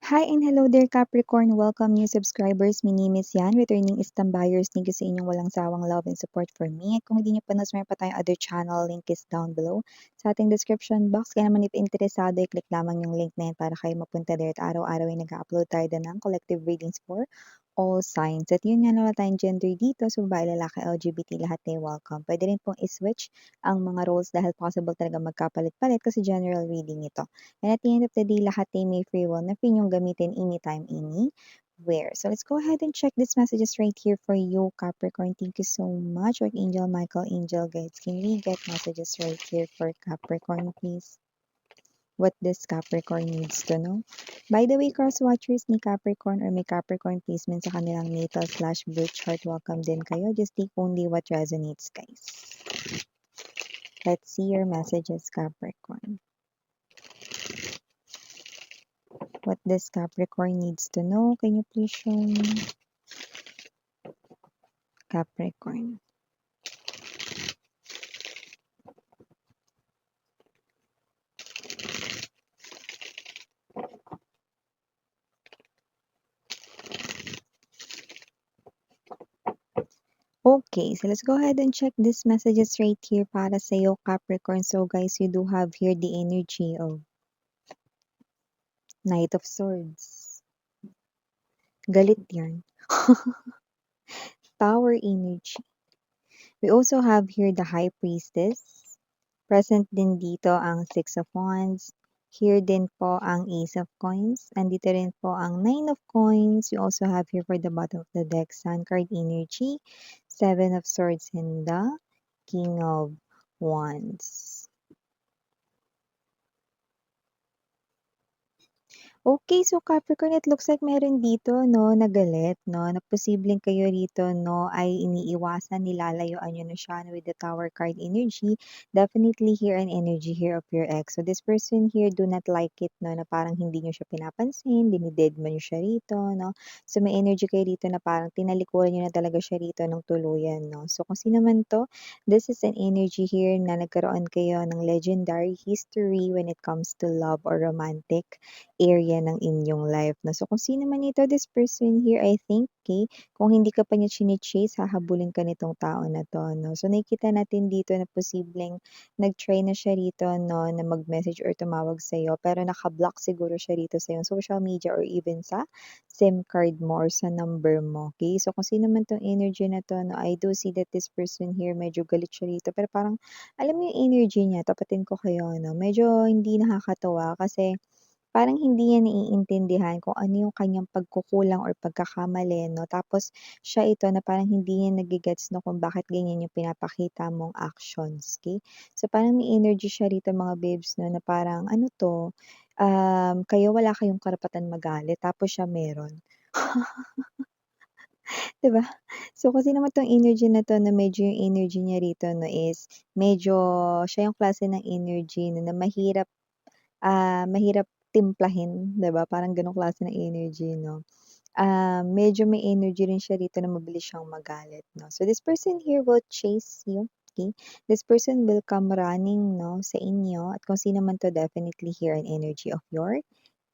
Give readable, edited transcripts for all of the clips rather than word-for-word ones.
Hi and hello there Capricorn! Welcome new subscribers, my name is Yan, returning Istambuyers. Thank you sa inyong walang sawang love and support for me. At kung hindi nyo pa nas, meron pa tayong other channel, link is down below sa ating description box. Kaya naman if interesado, i-click lamang yung link na yan para kayo mapunta there at araw-araw ay nag-upload tayo din ng collective readings for all signs. At yun nga naman tayong gender dito, so babae, lalaki, LGBT, lahat ay welcome. Pwede rin pong i-switch ang mga roles dahil possible talaga magkapalit-palit kasi general reading ito. And at the end of the day, lahat ay may free will na free niyong gamitin anytime, anywhere. So let's go ahead and check these messages right here for you, Capricorn. Thank you so much. Archangel Michael, Angel Guides, can we get messages right here for Capricorn, please? What this Capricorn needs to know. By the way, cross watchers ni Capricorn or may Capricorn placement sa kanilang natal/birth chart, welcome din kayo. Just take only what resonates, guys. Let's see your messages, Capricorn. What this Capricorn needs to know. Can you please show me? Capricorn. Okay, so let's go ahead and check these messages right here para sa iyo, Capricorn. So guys, you do have here the energy of Knight of Swords. Galit yan. Power energy. We also have here the High Priestess. Present din dito ang Six of Wands. Here din po ang Ace of Coins. Andito rin po ang Nine of Coins. We also have here for the bottom of the deck, Sun card energy, Seven of Swords, and the King of Wands. Okay, so Capricorn, it looks like meron dito, no, na galit, no, na posibleng kayo rito, no, ay iniiwasan, nilalayuan nyo na siya no, with the Tower card energy. Definitely here an energy here of your ex. So this person here do not like it, no, na parang hindi nyo siya pinapansin, dinidedma nyo siya rito, no. So may energy kayo rito na parang tinalikuran nyo na talaga siya rito ng tuluyan, no. So kung sino man to, this is an energy here na nagkaroon kayo ng legendary history when it comes to love or romantic area ng inyong life na. So, kung sino man ito, this person here, I think, okay, kung hindi ka pa niya chine-chase, hahabulin ka nitong tao na to, no? So, nakikita natin dito na posibleng nag-try na siya rito, no, na mag-message or tumawag sa'yo, pero naka-block siguro siya rito sa iyong social media or even sa SIM card mo or sa number mo, okay? So, kung sino man tong energy na to, no, I do see that this person here, medyo galit siya rito, pero parang, alam mo yung energy niya, tapatin ko kayo, no, medyo hindi nakakatawa kasi parang hindi niya naiintindihan kung ano yung kanyang pagkukulang or pagkakamali 'no, tapos siya ito na parang hindi niya nage-gets 'no, kung bakit ganyan yung pinapakita mong actions, okey? So, parang may energy siya rito mga babes 'no, na parang ano 'to, kayo wala kayong karapatan magalit tapos siya meron. 'Di ba? So, kasi naman 'tong energy na 'to na medyo yung energy niya rito 'no is medyo siya yung klase ng energy na mahirap mahirap timplahin, 'di ba, parang gano'ng klase ng energy 'no. Medyo may energy rin siya rito na mabilis siyang magalit 'no. So this person here will chase you, okay? This person will come running 'no, sa inyo at kung sino man 'to definitely here an energy of your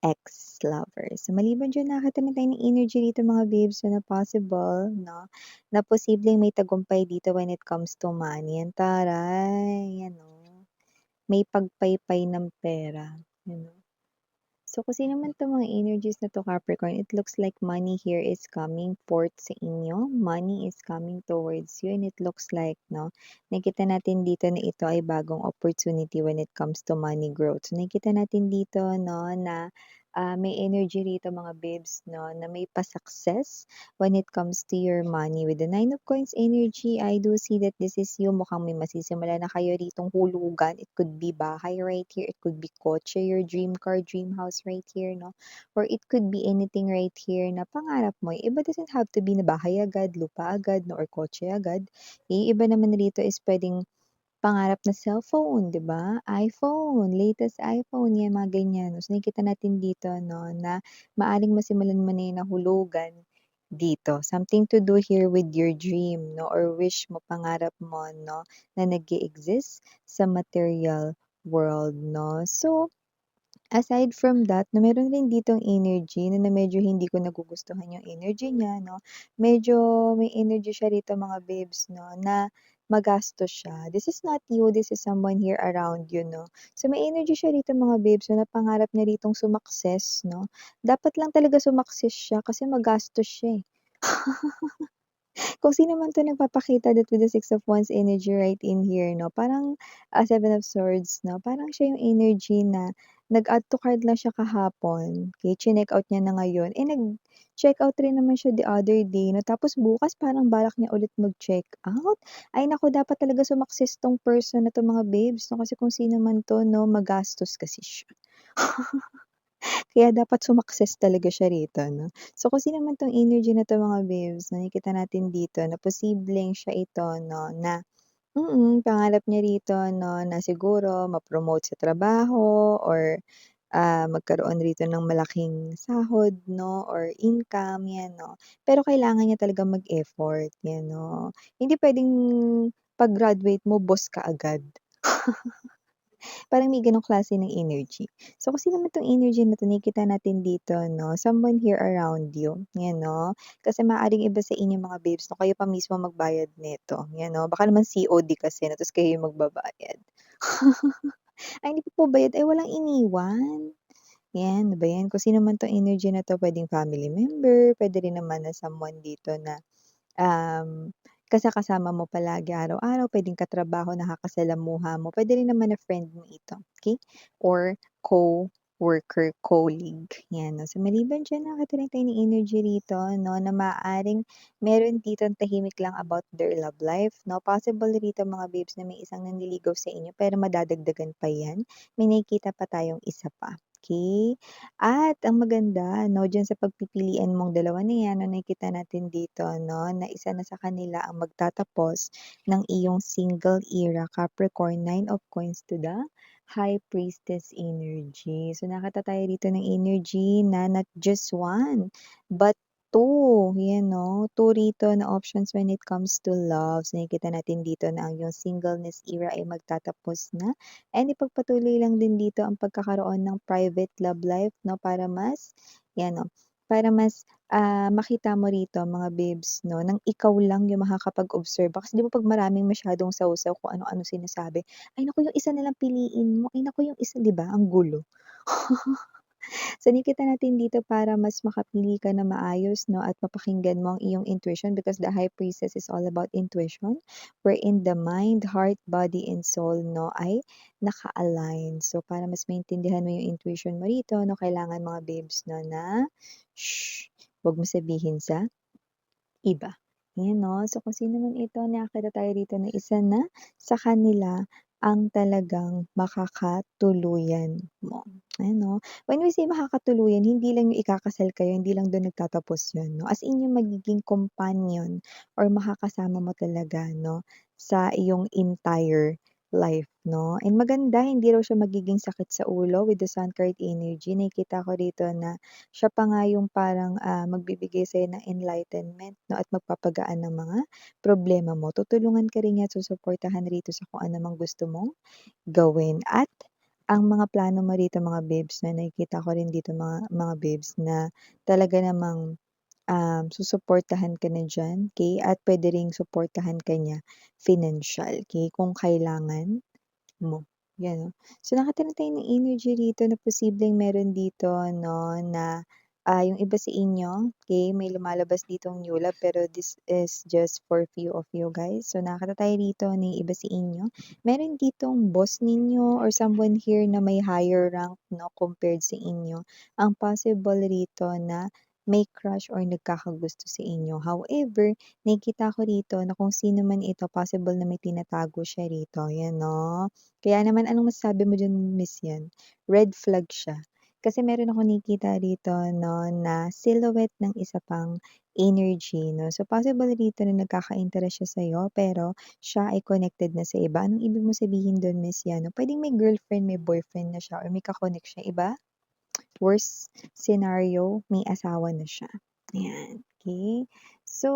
ex-lover. So maliban diyan nakita na tayo ng energy dito mga babes so na possible 'no, na posibleng may tagumpay dito when it comes to money. Yan taray, ano, may pagpaypay ng pera, you know. So kasi naman 'tong mga energies na 'to Capricorn, it looks like money here is coming forth sa inyo. Money is coming towards you and it looks like 'no, nakikita natin dito na ito ay bagong opportunity when it comes to money growth. So nakikita natin dito 'no na, may energy rito mga babes 'no, na may pa-success when it comes to your money. With the Nine of Coins energy, I do see that this is you, mukhang may masisimulan na kayo ritong hulugan. It could be bahay right here, it could be kotse, your dream car, dream house right here 'no, or it could be anything right here na pangarap mo. Yung iba doesn't have to be na bahay agad, lupa agad 'no, or kotse agad. Yung iba naman rito is puwedeng pangarap na cellphone, 'di ba? iPhone, latest iPhone, 'yan mga ganyan. So, nakikita natin dito 'no, na maaaring masimulan mo na 'yung nahulugan dito. Something to do here with your dream 'no, or wish mo, pangarap mo 'no, na nag-e-exist sa material world 'no. So, Aside from that 'no, meron rin ditong energy na medyo hindi ko nagugustuhan yung energy niya 'no. Medyo may energy siya rito mga babes 'no, na magastos siya. This is not you, this is someone here around you 'no. So may energy siya rito mga babes 'no, na pangarap niya ritong sumakses 'no. Dapat lang talaga sumakses siya kasi magastos siya, eh. Kung sino man 'to nagpapakita that with the Six of Wands energy right in here 'no, parang, Seven of Swords 'no, parang siya yung energy na nag-add to cart lang siya kahapon, okey, chineck-out niya na ngayon, eh, nag-check-out rin naman siya the other day 'no, tapos bukas parang balak niya ulit mag-check-out. Ay naku, dapat talaga sumakses 'tong person na 'to mga babes 'no, kasi kung sino man 'to 'no, magastos kasi siya. Kaya dapat sumakses talaga siya rito 'no. So kung sino man 'tong energy na 'to mga babes, nakikita natin dito na posibleng siya ito 'no, na pangarap niya rito 'no, na siguro ma-promote sa trabaho or, magkaroon rito ng malaking sahod 'no or income 'yan 'no. Pero kailangan niya talagang mag-effort 'yan 'no. Hindi puwedeng pag-graduate mo boss ka agad. Parang may gano'ng klase ng energy. So, kung sino man 'tong energy na 'to nakikita natin dito 'no, someone here around you, 'yan 'no. Kasi maaaring iba sa inyo mga babes 'no, kayo pa mismo magbayad nito, 'yan 'no. Baka naman COD kasi 'no, ta's kayo yung magbabayad. Ay hindi pa po bayad, ay walang iniwan. 'Yan, ano ba 'yan, kung sino man 'tong energy na 'to, puwedeng family member, puwede rin naman na someone dito na kasama mo palagi araw-araw, puwedeng katrabaho, nakakasalamuha mo, puwede rin naman na friend mo ito, okey? Or co-worker, colleague, 'yan 'no. So, maliban diyan nakakita rin tayo ng energy rito 'no, na maaaring meron ditong tahimik lang about their love life 'no. Possible rito mga babes na may isang nanliligaw sa inyo pero madadagdagan pa 'yan, may nakikita pa tayong isa pa, okey? At ang maganda 'no, diyan sa pagpipilian mong dalawa na 'yan 'no, nakikita natin dito 'no, na isa na sa kanila ang magtatapos ng iyong single era Capricorn, Nine of Coins to the High Priestess energy. So, nakita tayo rito ng energy na not just one, but two, 'yan 'no. Two rito na options when it comes to love. So, nakikita natin dito na ang iyong singleness era ay magtatapos na. And ipagpatuloy lang din dito ang pagkakaroon ng private love life 'no, para mas 'yan 'no, para mas, makita mo rito mga babes 'no, ng ikaw lang yung makakapag-obserba. Kasi 'di ba 'pag maraming masyadong sausaw kung ano-ano sinasabi, ay naku yung isa na lang piliin mo, ay naku yung isa 'di ba ang gulo. So, nakikita natin dito para mas makapili ka na maayos 'no, at mapakinggan mo ang iyong intuition because the High Priestess is all about intuition, wherein the mind, heart, body, and soul 'no, ay naka-align. So, para mas maintindihan mo yung intuition mo rito 'no, kailangan mga babes 'no na, shh, 'wag mo sabihin sa iba. Ayan 'no, so kung sino man ito nakakita tayo rito na isa na sa kanila ang talagang makakatuluyan mo, ayan 'no. When we say makakatuluyan hindi lang yung ikakasal kayo, hindi lang dun nagtatapos yun 'no, as in yung magiging companion or makakasama mo talaga 'no, sa iyong entire life 'no. And maganda hindi raw siya magiging sakit sa ulo with the Sun card energy, nakikita ko rito na siya pa nga yung parang, magbibigay sa'yo ng enlightenment 'no, at magpapagaan ng mga problema mo. Tutulungan ka rin niya at susuportahan rito sa kung ano mang gusto mong gawin. At ang mga plano mo rito mga babes na nakikita ko rin dito mga babes na talaga namang, susuportahan ka na diyan, okey, at puwede ring suportahan ka niya financial, okey, kung kailangan mo, 'yan 'no. So, nakatira tayo ng energy rito na posibleng meron dito 'no na, yung iba sa inyo, okey, may lumalabas ditong new love pero this is just for few of you guys. So, nakakita tayo rito na yung iba sa inyo, meron ditong boss ninyo or someone here na may higher rank 'no compared sa inyo. Ang possible rito na may crush or nagkakagusto sa inyo. However, nakikita ko rito na kung sino man ito possible na may tinatago siya rito, 'yan 'no. Kaya naman anong masasabi mo diyan Miss 'yan? Red flag siya. Kasi meron akong nakikita rito 'no, na silhouette ng isa pang energy 'no. So, possible rito na nagkaka-interest siya sa'yo pero siya ay connected na sa iba. Anong ibig mong sabihin dun Miss 'yan 'no? Puwedeng may girlfriend, may boyfriend na siya or may ka-connect siya iba. Worst scenario, may asawa na siya, ayan, okey. So,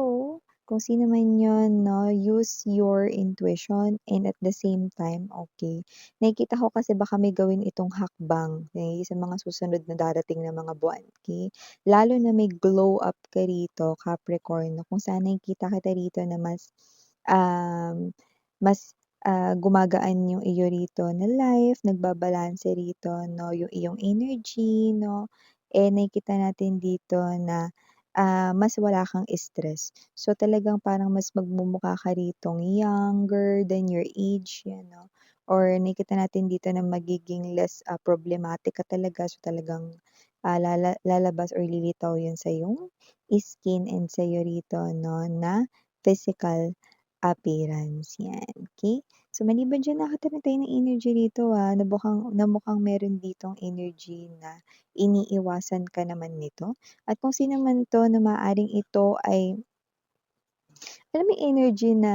kung sino man yun 'no, use your intuition and at the same time, okey, nakikita ko kasi baka may gawin itong hakbang, sa mga susunod na darating na mga buwan, okey? Lalo na may glow up ka rito, Capricorn, 'no, kung saan nakikita kita rito na mas, gumagaan yung iyo rito na life, nagbabalanse rito 'no, yung iyong energy 'no, nakikita natin dito na, mas wala kang stress. So, talagang parang mas magmumukha ka ritong younger than your age, 'yan 'no, or nakikita natin dito na magiging less, problematic ka talaga. So, talagang, lalabas or lilitaw 'yun sa iyong skin and sa'yo rito 'no, na physical appearance, 'yan, okey? So, maliban diyan nakakita tayo ng energy rito, na mukhang meron ditong energy na iniiwasan ka naman nito at kung sino man 'to na maaaring ito ay alam mo yung energy na,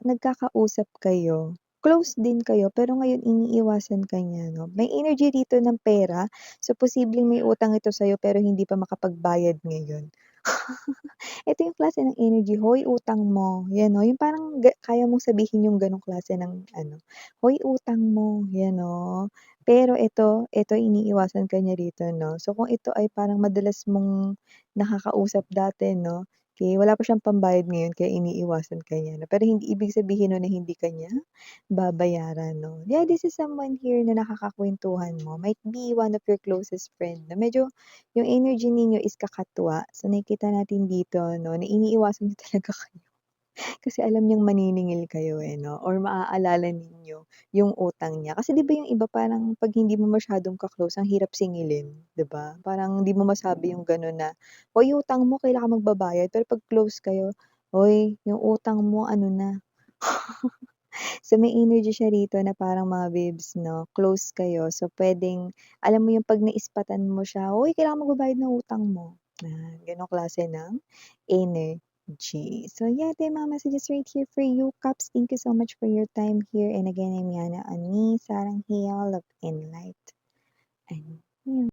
nagkakausap kayo, close din kayo pero ngayon iniiwasan ka niya 'no. May energy rito ng pera, so posibleng may utang ito sa'yo pero hindi pa makapagbayad ngayon. Ito yung klase ng energy, "Hoy, utang mo." 'Yan 'no, yung parang kaya mong sabihin yung gano'ng klase ng ano, "Hoy, utang mo." 'Yan 'no. Pero ito iniiwasan ka niya rito 'no. So kung ito ay parang madalas mong nakakausap dati 'no, okey, wala pa siyang pambayad ngayon kaya iniiwasan ka niya 'no. Pero hindi ibig sabihin nun na hindi ka niya babayaran 'no. Yeah, this is someone here na nakakakuwentuhan mo, might be one of your closest friend na medyo yung energy ninyo is kakatwa. So, nakikita natin dito 'no, na iniiwasan niyo talaga kayo kasi alam niyang maniningil kayo, no, or maaalala ninyo yung utang niya. Kasi 'di ba yung iba parang 'pag hindi mo masyadong ka-close ang hirap singilin, 'di ba? Parang hindi mo masabi yung gano'n na, "Hoy, utang mo kailan ka magbabayad?" Pero 'pag close kayo, "Hoy, yung utang mo ano na." So, may energy siya rito na parang mga bibs 'no, close kayo. So, puwedeng alam mo yung 'pag naispatan mo siya, "Uy, kailangan magbabayad ng utang mo." Gano'ng klase ng energy. So, yeah, ito yung mga messages right here for you, Caps. Thank you so much for your time here. And again, I'm Yana Ani, Sarang Hill, Love and Light. And